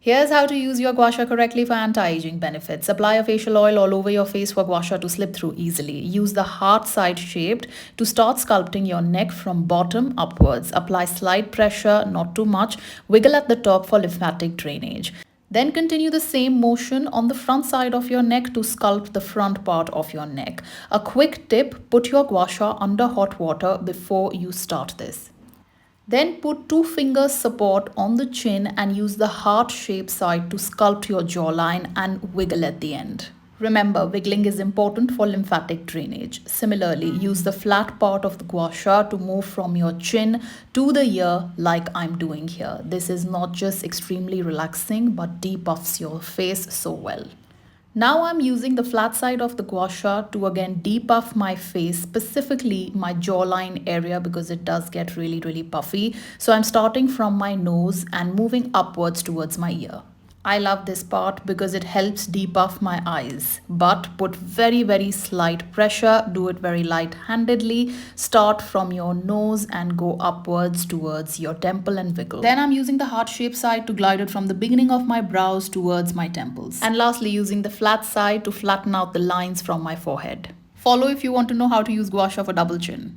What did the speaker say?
Here's how to use your gua sha correctly for anti-aging benefits. Apply a facial oil all over your face for gua sha to slip through easily. Use the heart side shaped to start sculpting your neck from bottom upwards. Apply slight pressure, not too much. Wiggle at the top for lymphatic drainage. Then continue the same motion on the front side of your neck to sculpt the front part of your neck. A quick tip, put your gua sha under hot water before you start this. Then put two fingers support on the chin and use the heart-shaped side to sculpt your jawline and wiggle at the end. Remember, wiggling is important for lymphatic drainage. Similarly, use the flat part of the gua sha to move from your chin to the ear like I'm doing here. This is not just extremely relaxing but depuffs your face so well. Now I'm using the flat side of the gua sha to again depuff my face, specifically my jawline area because it does get really puffy. So I'm starting from my nose and moving upwards towards my ear. I love this part because it helps depuff my eyes, but put very slight pressure. Do it very light-handedly. Start from your nose and go upwards towards your temple and wiggle. Then I'm using the heart-shaped side to glide it from the beginning of my brows towards my temples. And lastly, using the flat side to flatten out the lines from my forehead. Follow if you want to know how to use gua sha for double chin.